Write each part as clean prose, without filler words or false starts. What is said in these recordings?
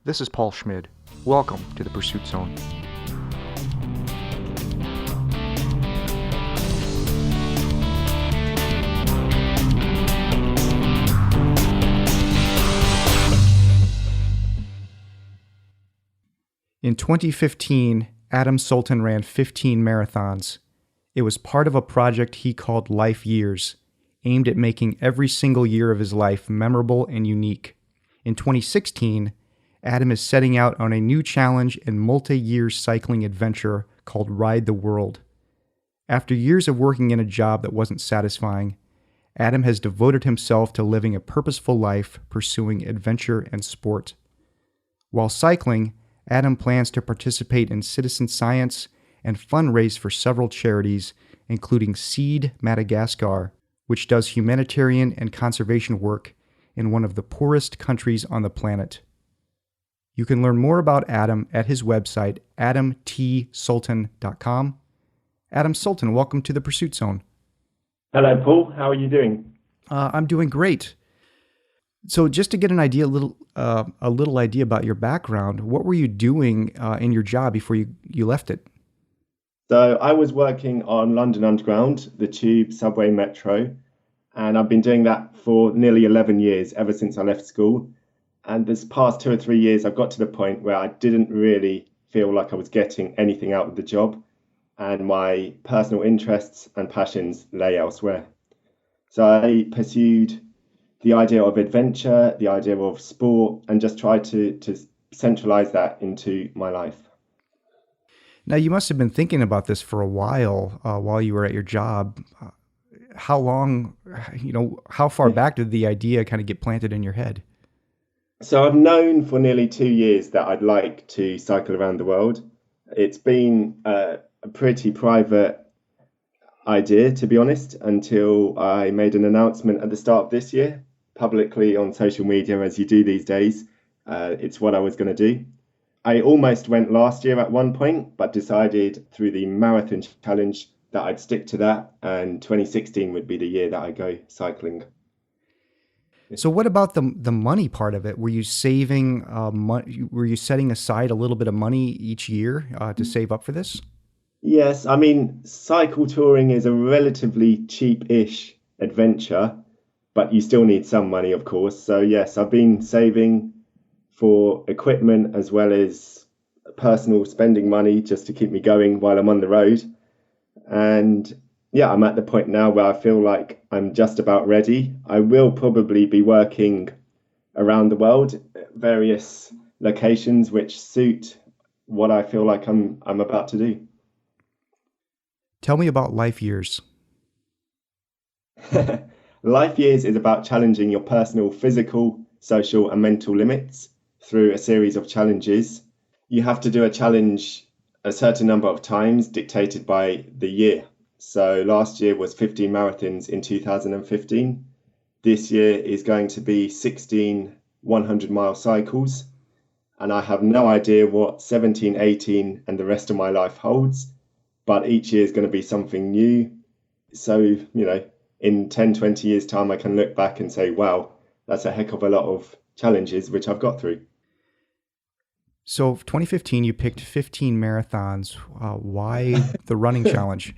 This is Paul Schmid. Welcome to the Pursuit Zone. In 2015, Adam Sultan ran 15 marathons. It was part of a project he called Life Years, aimed at making every single year of his life memorable and unique. In 2016, Adam is setting out on a new challenge and multi-year cycling adventure called Ride the World. After years of working in a job that wasn't satisfying, Adam has devoted himself to living a purposeful life, pursuing adventure and sport. While cycling, Adam plans to participate in citizen science and fundraise for several charities, including Seed Madagascar, which does humanitarian and conservation work in one of the poorest countries on the planet. You can learn more about Adam at his website, adamtsultan.com. Adam Sultan, welcome to the Pursuit Zone. Hello, Paul. How are you doing? I'm doing great. So, just to get an idea, a little idea about your background, what were you doing in your job before you left it? So I was working on London Underground, the Tube, Subway, Metro, and I've been doing that for nearly 11 years, ever since I left school. And this past 2 or 3 years, I've got to the point where I didn't really feel like I was getting anything out of the job, and my personal interests and passions lay elsewhere. So I pursued the idea of adventure, the idea of sport, and just tried to centralize that into my life. Now, you must have been thinking about this for a while you were at your job. How long, how far back did the idea kind of get planted in your head? So I've known for nearly 2 years that I'd like to cycle around the world. It's been a pretty private idea, to be honest, until I made an announcement at the start of this year, publicly on social media, as you do these days. It's what I was going to do. I almost went last year at one point, but decided through the marathon challenge that I'd stick to that, and 2016 would be the year that I go cycling. So what about the money part of it? Were you saving were you setting aside a little bit of money each year to save up for this? Yes, I mean, cycle touring is a relatively cheap-ish adventure, but you still need some money, of course. So yes, I've been saving for equipment as well as personal spending money just to keep me going while I'm on the road. And yeah, I'm at the point now where I feel like I'm just about ready. I will probably be working around the world at various locations which suit what I feel like I'm about to do. Tell me about Life Years. Life Years is about challenging your personal physical, social, and mental limits through a series of challenges. You have to do a challenge a certain number of times dictated by the year. So last year was 15 marathons in 2015. This year is going to be 16 100-mile cycles. And I have no idea what 17, 18 and the rest of my life holds, but each year is going to be something new. So, in 10, 20 years time, I can look back and say, wow, that's a heck of a lot of challenges which I've got through. So 2015, you picked 15 marathons. Why the running challenge?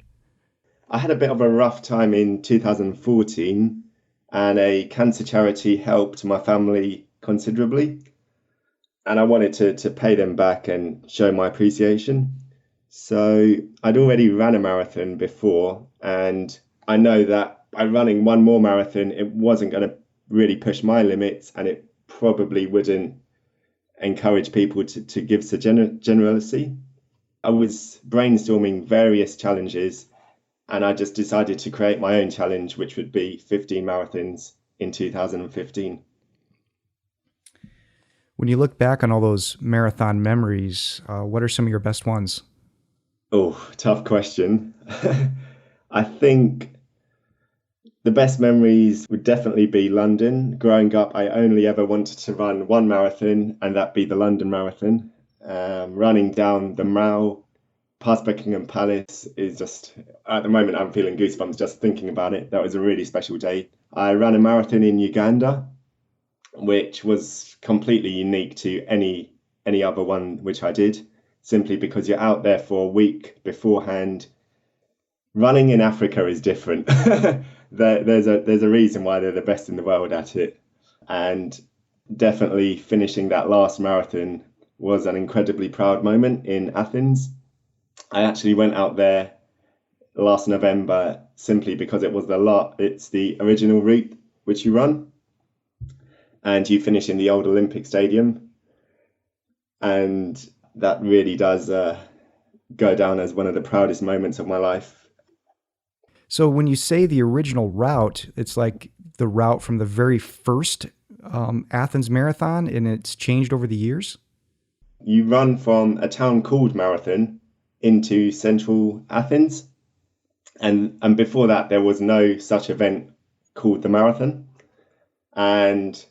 I had a bit of a rough time in 2014, and a cancer charity helped my family considerably. And I wanted to pay them back and show my appreciation. So I'd already ran a marathon before, and I know that by running one more marathon, it wasn't going to really push my limits, and it probably wouldn't encourage people to give such generosity. I was brainstorming various challenges, and I just decided to create my own challenge, which would be 15 marathons in 2015. When you look back on all those marathon memories, what are some of your best ones? Oh, tough question. I think the best memories would definitely be London. Growing up, I only ever wanted to run one marathon, and that be the London Marathon. Running down the Mall past Buckingham Palace is just, at the moment, I'm feeling goosebumps just thinking about it. That was a really special day. I ran a marathon in Uganda, which was completely unique to any any other one which I did, simply because you're out there for a week beforehand. Running in Africa is different. There's a reason why they're the best in the world at it, and definitely finishing that last marathon was an incredibly proud moment in Athens. I actually went out there last November simply because it's the original route which you run, and you finish in the old Olympic Stadium, and that really does go down as one of the proudest moments of my life. So when you say the original route, it's like the route from the very first Athens Marathon, and it's changed over the years? You run from a town called Marathon into central Athens, and before that there was no such event called the Marathon. And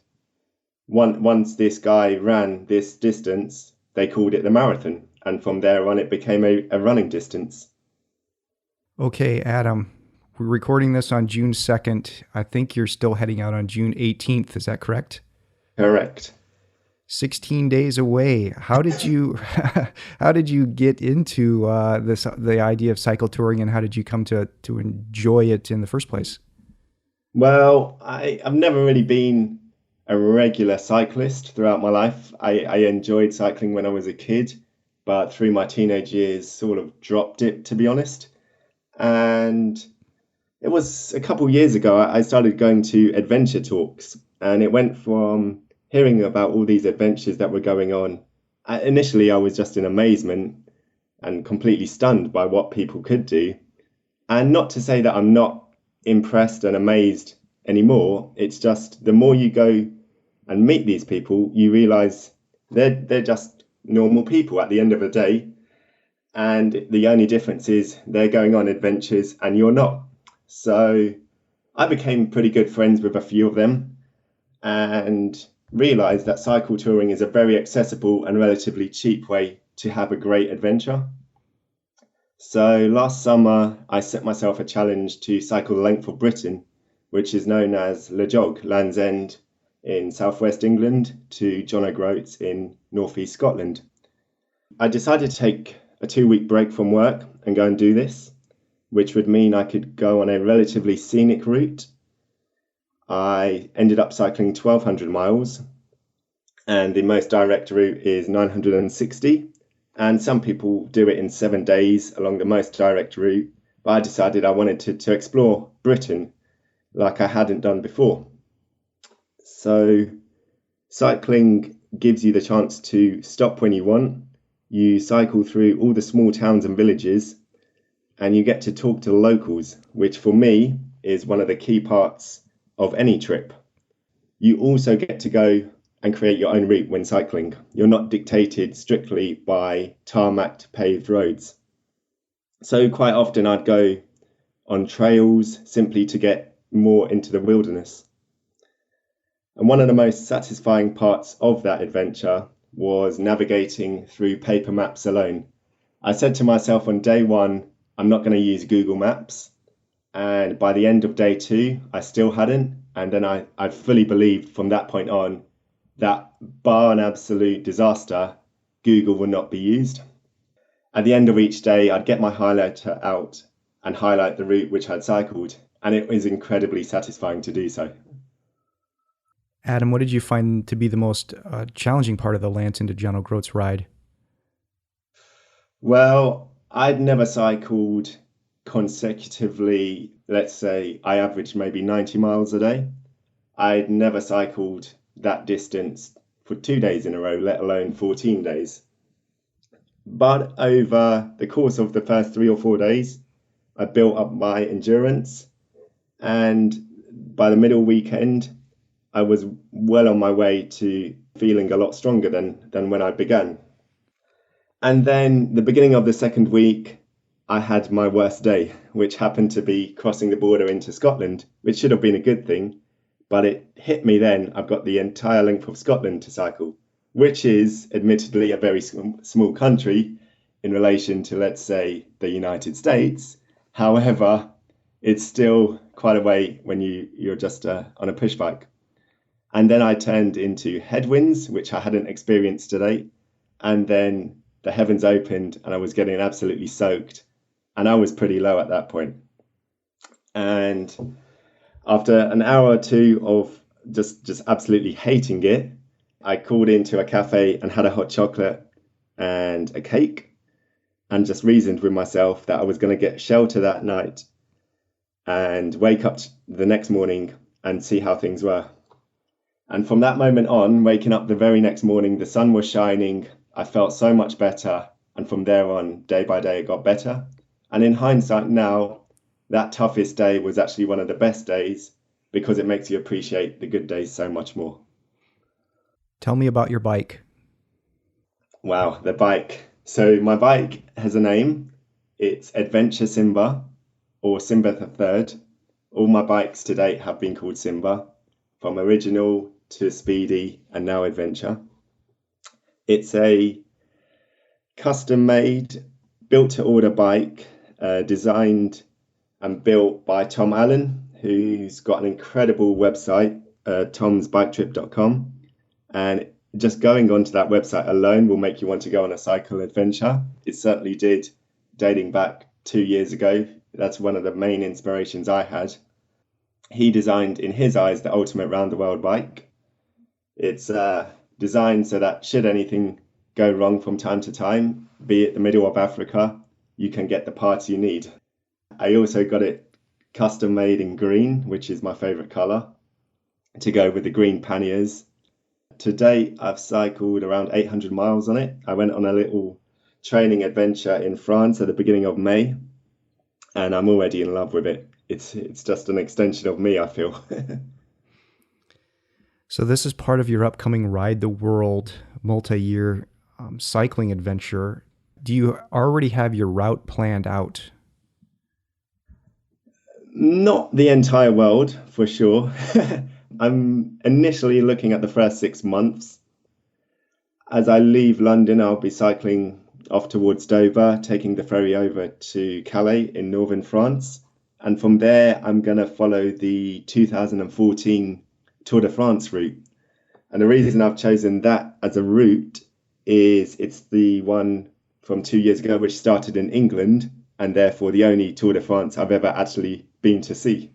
once this guy ran this distance, they called it the Marathon, and from there on it became a running distance. Okay, Adam, we're recording this on June 2nd. I think you're still heading out on June 18th. Is that correct? Correct. 16 days away. How did you how did you get into the idea of cycle touring, and how did you come to enjoy it in the first place? Well, I've never really been a regular cyclist throughout my life. I enjoyed cycling when I was a kid, but through my teenage years sort of dropped it, to be honest. And it was a couple years ago I started going to adventure talks, and it went from hearing about all these adventures that were going on. Initially, I was just in amazement and completely stunned by what people could do. And not to say that I'm not impressed and amazed anymore. It's just the more you go and meet these people, you realize they're just normal people at the end of the day. And the only difference is they're going on adventures and you're not. So I became pretty good friends with a few of them and realized that cycle touring is a very accessible and relatively cheap way to have a great adventure. So last summer, I set myself a challenge to cycle the length of Britain, which is known as Le Jog, Land's End in southwest England to John O'Groats in northeast Scotland. I decided to take a 2-week break from work and go and do this, which would mean I could go on a relatively scenic route. I ended up cycling 1,200 miles, and the most direct route is 960. And some people do it in 7 days along the most direct route, but I decided I wanted to explore Britain like I hadn't done before. So cycling gives you the chance to stop when you want. You cycle through all the small towns and villages, and you get to talk to the locals, which for me is one of the key parts of any trip. You also get to go and create your own route when cycling. You're not dictated strictly by tarmacked paved roads. So quite often I'd go on trails simply to get more into the wilderness. And one of the most satisfying parts of that adventure was navigating through paper maps alone. I said to myself on day one, I'm not going to use Google Maps. And by the end of day 2, I still hadn't. And then I fully believed from that point on that bar an absolute disaster, Google would not be used. At the end of each day, I'd get my highlighter out and highlight the route which I'd cycled. And it was incredibly satisfying to do so. Adam, what did you find to be the most challenging part of the Lanson to John O'Groats ride? Well, I'd never cycled consecutively. Let's say I averaged maybe 90 miles a day. I'd never cycled that distance for 2 days in a row, let alone 14 days. But over the course of the first 3 or 4 days, I built up my endurance. And by the middle weekend, I was well on my way to feeling a lot stronger than when I began. And then the beginning of the second week, I had my worst day, which happened to be crossing the border into Scotland, which should have been a good thing. But it hit me then. I've got the entire length of Scotland to cycle, which is admittedly a very small country in relation to, let's say, the United States. However, it's still quite a way when you're just on a push bike. And then I turned into headwinds, which I hadn't experienced today. And then the heavens opened and I was getting absolutely soaked. And I was pretty low at that point. And after an hour or two of just absolutely hating it, I called into a cafe and had a hot chocolate and a cake and just reasoned with myself that I was going to get shelter that night and wake up the next morning and see how things were. And from that moment on, waking up the very next morning, the sun was shining. I felt so much better. And from there on, day by day, it got better. And in hindsight now, that toughest day was actually one of the best days because it makes you appreciate the good days so much more. Tell me about your bike. Wow, the bike. So my bike has a name. It's Adventure Simba or Simba the Third. All my bikes to date have been called Simba, from original to Speedy and now Adventure. It's a custom made, built to order bike, designed and built by Tom Allen, who's got an incredible website, tomsbiketrip.com. And just going onto that website alone will make you want to go on a cycle adventure. It certainly did, dating back 2 years ago. That's one of the main inspirations I had. He designed, in his eyes, the ultimate round the world bike. It's designed so that should anything go wrong from time to time, be it the middle of Africa, you can get the parts you need. I also got it custom made in green, which is my favorite color, to go with the green panniers. To date, I've cycled around 800 miles on it. I went on a little training adventure in France at the beginning of May, and I'm already in love with it. It's just an extension of me, I feel. So this is part of your upcoming Ride the World multi-year cycling adventure. Do you already have your route planned out? Not the entire world, for sure. I'm initially looking at the first 6 months. As I leave London, I'll be cycling off towards Dover, taking the ferry over to Calais in northern France. And from there, I'm going to follow the 2014 Tour de France route. And the reason I've chosen that as a route is it's the one from 2 years ago, which started in England, and therefore the only Tour de France I've ever actually been to see.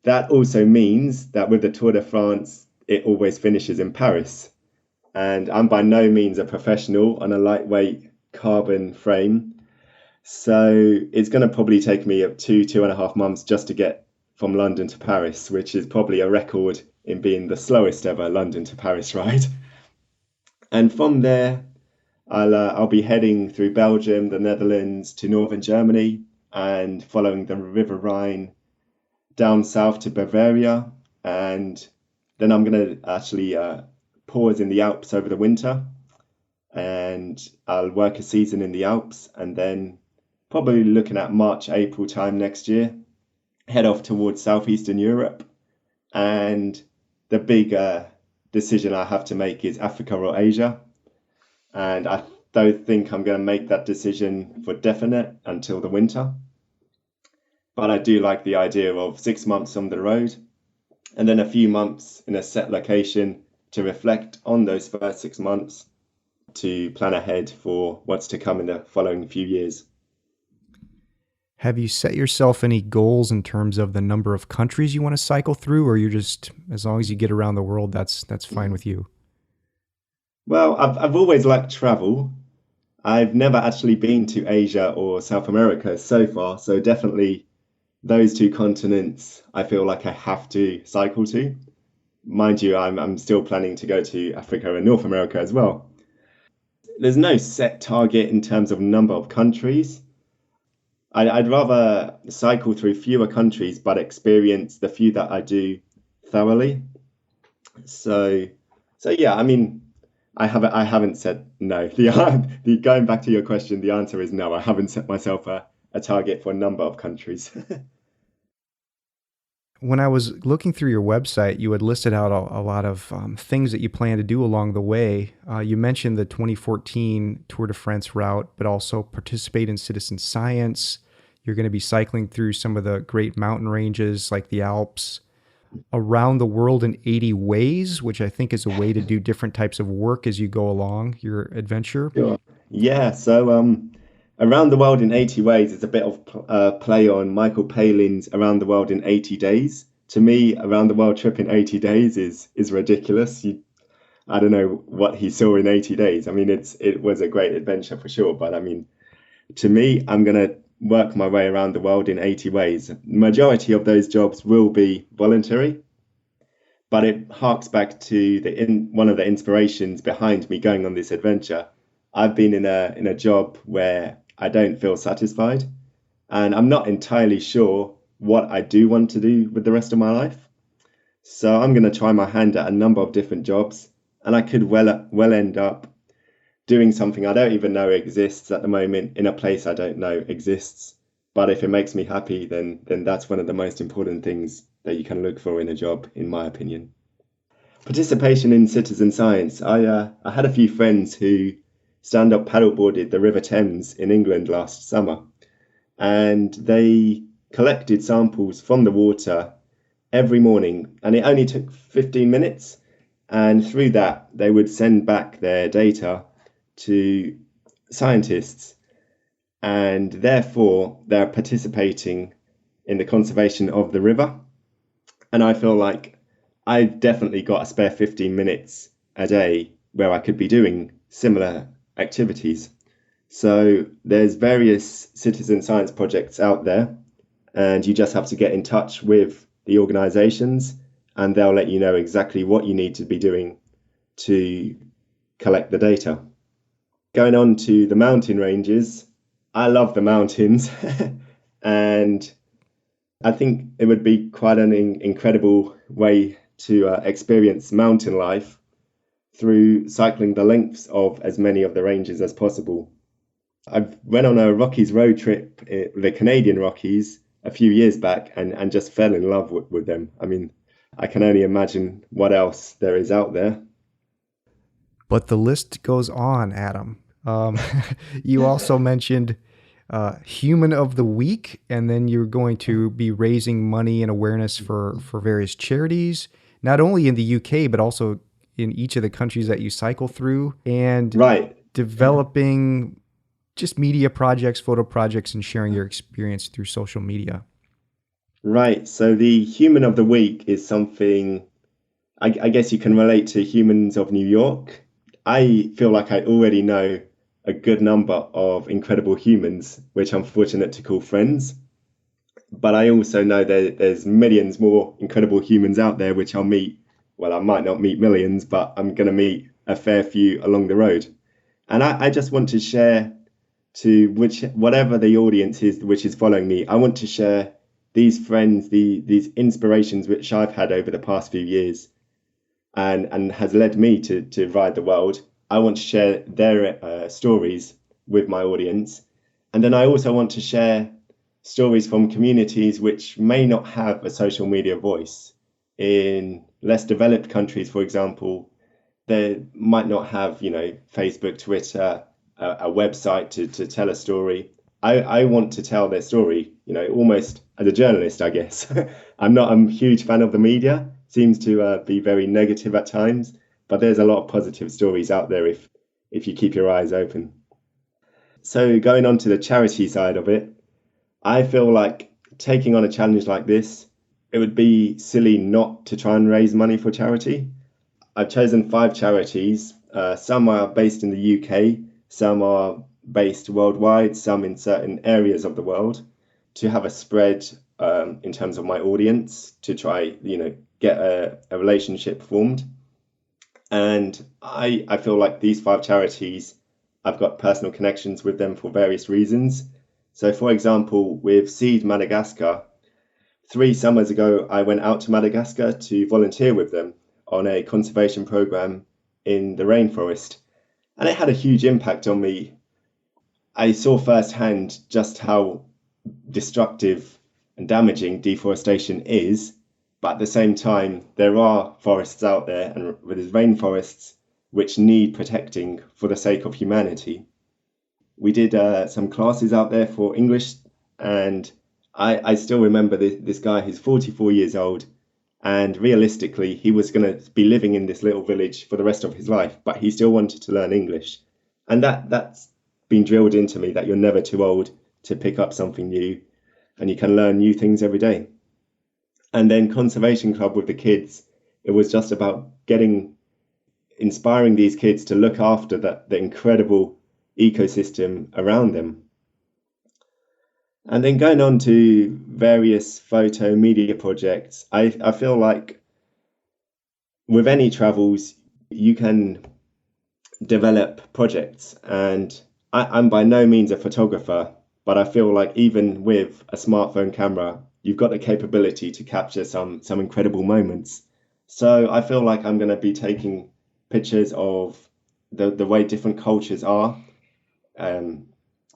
That also means that with the Tour de France, it always finishes in Paris. And I'm by no means a professional on a lightweight carbon frame. So it's going to probably take me 2.5 months just to get from London to Paris, which is probably a record in being the slowest ever London to Paris ride. And from there, I'll be heading through Belgium, the Netherlands to northern Germany and following the River Rhine down south to Bavaria. And then I'm going to actually pause in the Alps over the winter, and I'll work a season in the Alps, and then probably looking at March, April time next year, head off towards Southeastern Europe. And the big decision I have to make is Africa or Asia. And I don't think I'm going to make that decision for definite until the winter. But I do like the idea of 6 months on the road and then a few months in a set location to reflect on those first 6 months to plan ahead for what's to come in the following few years. Have you set yourself any goals in terms of the number of countries you want to cycle through, or you're just, as long as you get around the world, that's fine with you? Well, I've always liked travel. I've never actually been to Asia or South America so far, so definitely those two continents I feel like I have to cycle to. Mind you, I'm still planning to go to Africa and North America as well. There's no set target in terms of number of countries. I'd rather cycle through fewer countries but experience the few that I do thoroughly. So yeah, I mean, I haven't said no. The going back to your question, the answer is no. I haven't set myself a target for a number of countries. When I was looking through your website, you had listed out a lot of things that you plan to do along the way. You mentioned the 2014 Tour de France route, but also participate in citizen science. You're going to be cycling through some of the great mountain ranges like the Alps. Around the World in 80 Ways, which I think is a way to do different types of work as you go along your adventure. Sure. Yeah, so Around the World in 80 Ways is a bit of play on Michael Palin's Around the World in 80 Days. To me, Around the World trip in 80 days is ridiculous. I don't know what he saw in 80 days. I mean, it was a great adventure for sure, but I mean, to me, I'm gonna work my way around the world in 80 ways. Majority of those jobs will be voluntary, but it harks back to one of the inspirations behind me going on this adventure. I've been in a job where I don't feel satisfied, and I'm not entirely sure what I do want to do with the rest of my life. So I'm going to try my hand at a number of different jobs, and I could well end up doing something I don't even know exists at the moment in a place I don't know exists. But if it makes me happy, then that's one of the most important things that you can look for in a job, in my opinion. Participation in citizen science. I had a few friends who stand up paddleboarded the River Thames in England last summer, and they collected samples from the water every morning, and it only took 15 minutes. And through that, they would send back their data to scientists, and therefore they're participating in the conservation of the river. And I feel like I've definitely got a spare 15 minutes a day where I could be doing similar activities. So there's various citizen science projects out there, and you just have to get in touch with the organizations, and they'll let you know exactly what you need to be doing to collect the data. Going on to the mountain ranges, I love the mountains, and I think it would be quite an incredible way to experience mountain life through cycling the lengths of as many of the ranges as possible. I went on a Rockies road trip, the Canadian Rockies, a few years back, and just fell in love with them. I mean, I can only imagine what else there is out there. But the list goes on, Adam. You also mentioned Human of the Week, and then you're going to be raising money and awareness for various charities, not only in the UK, but also in each of the countries that you cycle through, and Right. developing just media projects, photo projects, and sharing your experience through social media. Right. So the Human of the Week is something I guess you can relate to Humans of New York. I feel like I already know a good number of incredible humans, which I'm fortunate to call friends. But I also know that there's millions more incredible humans out there, which I'll meet. Well, I might not meet millions, but I'm going to meet a fair few along the road. And I just want to share to whatever the audience is which is following me, I want to share these friends, these inspirations which I've had over the past few years and has led me to ride the world. I want to share their stories with my audience. And then I also want to share stories from communities which may not have a social media voice. In less developed countries, for example, they might not have, Facebook, Twitter, a website to tell a story. I want to tell their story, almost as a journalist, I guess. I'm not a huge fan of the media, seems to be very negative at times, but there's a lot of positive stories out there if you keep your eyes open. So going on to the charity side of it, I feel like taking on a challenge like this, it would be silly not to try and raise money for charity. I've chosen 5 charities. Some are based in the UK, some are based worldwide, some in certain areas of the world, to have a spread in terms of my audience, to try, get a relationship formed. And I feel like these 5 charities, I've got personal connections with them for various reasons. So, for example, with Seed Madagascar, 3 summers ago, I went out to Madagascar to volunteer with them on a conservation program in the rainforest. And it had a huge impact on me. I saw firsthand just how destructive and damaging deforestation is. But at the same time, there are forests out there and there's rainforests which need protecting for the sake of humanity. We did some classes out there for English, and I still remember this guy who's 44 years old, And realistically, he was going to be living in this little village for the rest of his life, but he still wanted to learn English. And that's been drilled into me, that you're never too old to pick up something new, and you can learn new things every day. And then Conservation Club with the kids, it was just about inspiring these kids to look after the incredible ecosystem around them. And then going on to various photo media projects, I feel like with any travels, you can develop projects. And I'm by no means a photographer, but I feel like even with a smartphone camera, you've got the capability to capture some incredible moments. So I feel like I'm going to be taking pictures of the way different cultures are,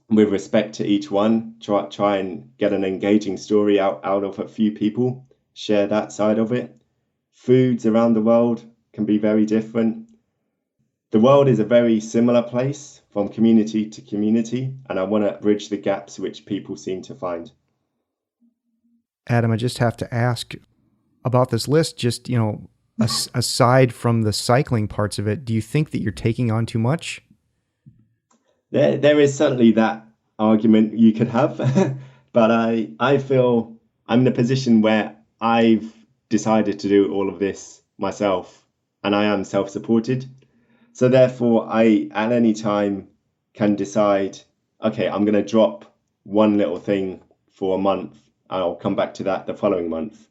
with respect to each one. Try and get an engaging story out of a few people, share that side of it. Foods around the world can be very different. The world is a very similar place from community to community, and I want to bridge the gaps which people seem to find. Adam, I just have to ask about this list. Just, aside from the cycling parts of it, do you think that you're taking on too much? There is certainly that argument you could have, but I feel I'm in a position where I've decided to do all of this myself, and I am self-supported. So therefore, I at any time can decide, okay, I'm going to drop one little thing for a month. I'll come back to that the following month.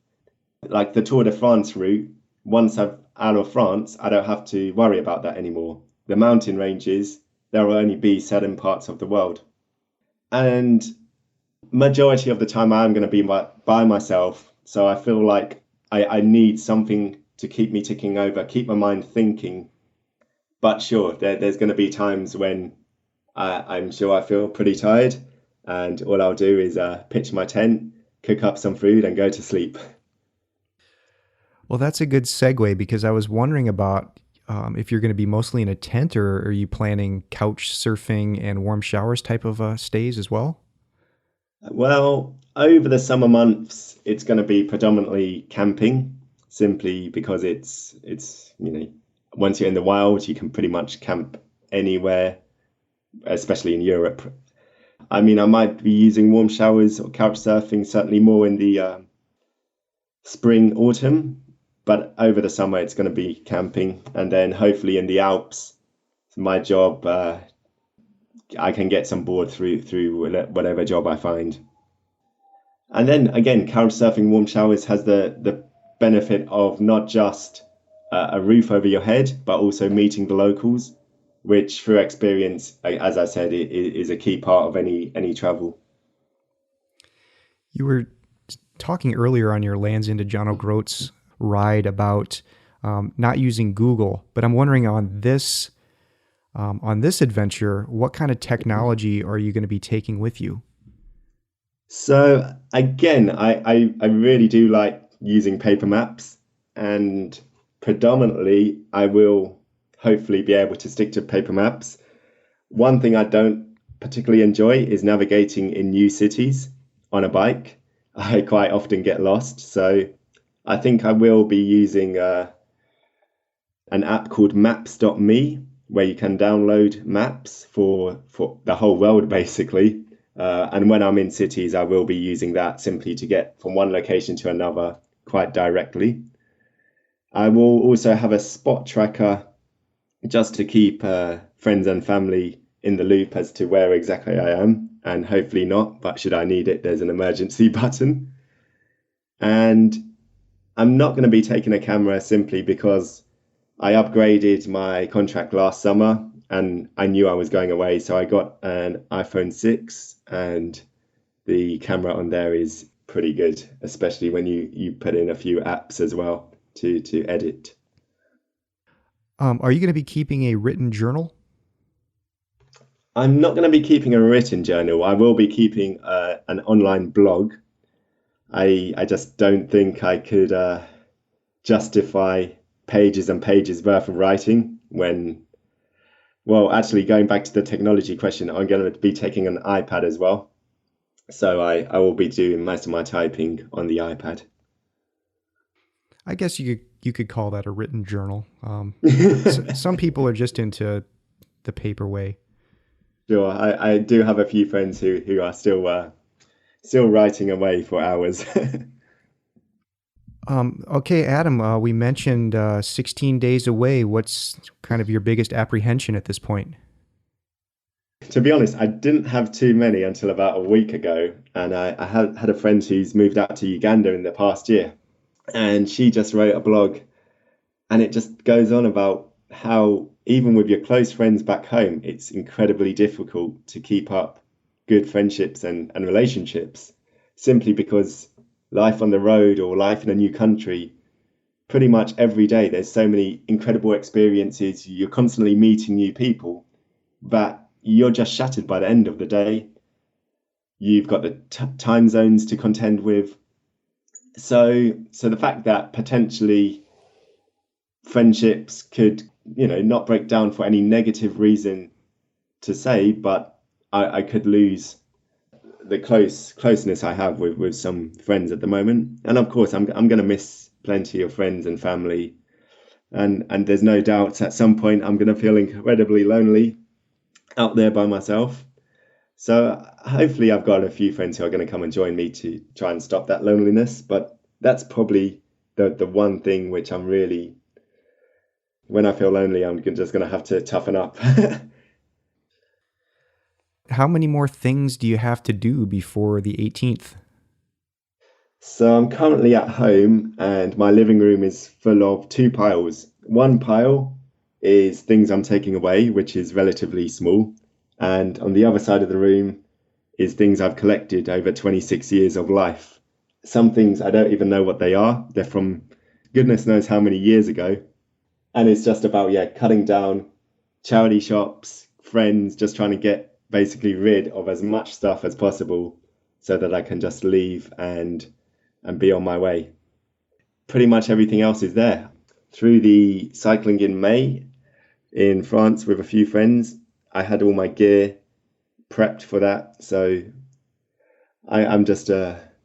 Like the Tour de France route, once I'm out of France, I don't have to worry about that anymore. The mountain ranges, there will only be certain parts of the world. And majority of the time I'm going to be by myself. So I feel like I need something to keep me ticking over, keep my mind thinking. But sure, there's going to be times when I'm sure I feel pretty tired, and all I'll do is pitch my tent, cook up some food, and go to sleep. Well, that's a good segue, because I was wondering about if you're going to be mostly in a tent, or are you planning couch surfing and warm showers type of stays as well? Well, over the summer months, it's going to be predominantly camping, simply because it's once you're in the wild, you can pretty much camp anywhere, especially in Europe. I mean, I might be using warm showers or couch surfing certainly more in the spring, autumn, but over the summer it's going to be camping, and then hopefully in the Alps, my job, I can get some board through whatever job I find. And then again, couch surfing, warm showers has the benefit of not just a roof over your head, but also meeting the locals, which through experience, as I said, is a key part of any travel. You were talking earlier on your Lands into John O'Groats ride about not using Google, but I'm wondering on this adventure, what kind of technology are you going to be taking with you? So again, I really do like using paper maps, and predominantly I will hopefully be able to stick to paper maps. One thing I don't particularly enjoy is navigating in new cities on a bike. I quite often get lost, so I think I will be using an app called Maps.me, where you can download maps for the whole world basically. And when I'm in cities, I will be using that simply to get from one location to another quite directly. I will also have a spot tracker just to keep friends and family in the loop as to where exactly I am, and hopefully not, but should I need it, there's an emergency button. And I'm not going to be taking a camera simply because I upgraded my contract last summer and I knew I was going away. So I got an iPhone 6, and the camera on there is pretty good, especially when you put in a few apps as well to edit. Are you going to be keeping a written journal? I'm not going to be keeping a written journal. I will be keeping an online blog. I just don't think I could justify pages and pages worth of writing when, well, actually going back to the technology question, I'm going to be taking an iPad as well. So I will be doing most of my typing on the iPad. I guess you could call that a written journal. Some people are just into the paper way. Sure, I do have a few friends who are still writing away for hours. Okay, Adam, we mentioned 16 days away. What's kind of your biggest apprehension at this point? To be honest, I didn't have too many until about a week ago, and I had a friend who's moved out to Uganda in the past year, and she just wrote a blog, and it just goes on about how even with your close friends back home, it's incredibly difficult to keep up good friendships and relationships, simply because life on the road or life in a new country, pretty much every day, there's so many incredible experiences. You're constantly meeting new people that you're just shattered by the end of the day. You've got the time zones to contend with. So the fact that potentially friendships could, not break down for any negative reason to say, but I could lose the closeness I have with some friends at the moment. And of course, I'm going to miss plenty of friends and family. And there's no doubt at some point I'm going to feel incredibly lonely out there by myself. So hopefully I've got a few friends who are going to come and join me to try and stop that loneliness. But that's probably the one thing which I'm really, when I feel lonely, I'm just going to have to toughen up. How many more things do you have to do before the 18th? So I'm currently at home and my living room is full of two piles. One pile is things I'm taking away, which is relatively small. And on the other side of the room is things I've collected over 26 years of life. Some things I don't even know what they are. They're from goodness knows how many years ago. And it's just about, cutting down charity shops, friends, just trying to get basically rid of as much stuff as possible so that I can just leave and be on my way. Pretty much everything else is there. Through the cycling in May in France with a few friends, I had all my gear prepped for that. So I'm just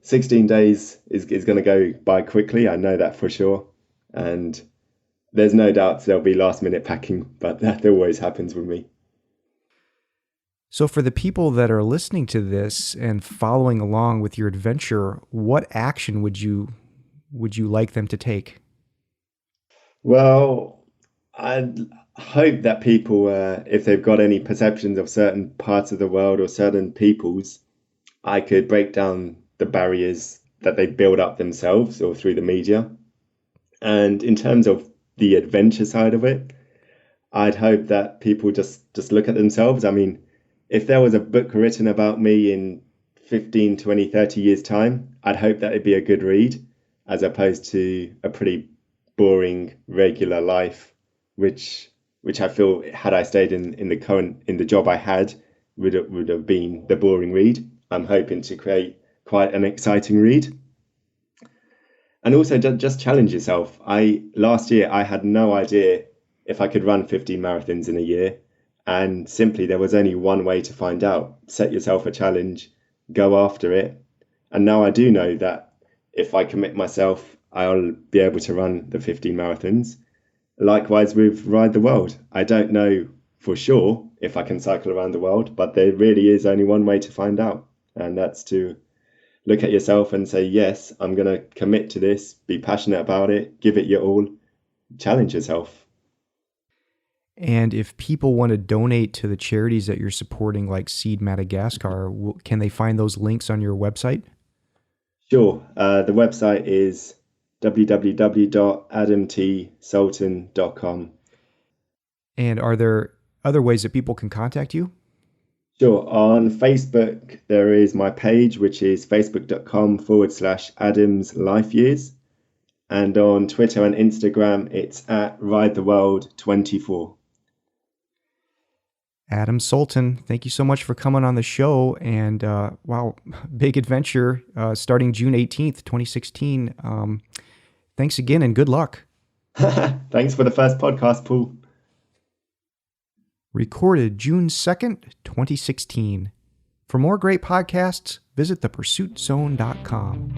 16 days is going to go by quickly. I know that for sure. And there's no doubt there'll be last minute packing, but that always happens with me. So, for the people that are listening to this and following along with your adventure, what action would you like them to take? Well, I hope that people, if they've got any perceptions of certain parts of the world or certain peoples, I could break down the barriers that they build up themselves or through the media. And in terms of the adventure side of it, I'd hope that people just look at themselves. I mean, if there was a book written about me in 15, 20, 30 years' time, I'd hope that it'd be a good read as opposed to a pretty boring, regular life, which I feel had I stayed in the job I had would have been the boring read. I'm hoping to create quite an exciting read. And also just challenge yourself. I last year I had no idea if I could run 15 marathons in a year, and simply there was only one way to find out. Set yourself a challenge, go after it. And now I do know that if I commit myself, I'll be able to run the 15 marathons. Likewise with Ride the World. I don't know for sure if I can cycle around the world, but there really is only one way to find out, and that's to look at yourself and say, yes, I'm going to commit to this, be passionate about it, give it your all, challenge yourself. And if people want to donate to the charities that you're supporting, like Seed Madagascar, can they find those links on your website? Sure. The website is www.adamtsultan.com. And are there other ways that people can contact you? Sure. On Facebook, there is my page, which is facebook.com/Adams Life Years. And on Twitter and Instagram, it's at Ride the World 24. Adam Sultan, thank you so much for coming on the show. And wow, big adventure starting June 18th, 2016. Thanks again and good luck. Thanks for the first podcast, Paul. Recorded June 2nd, 2016. For more great podcasts, visit thepursuitzone.com.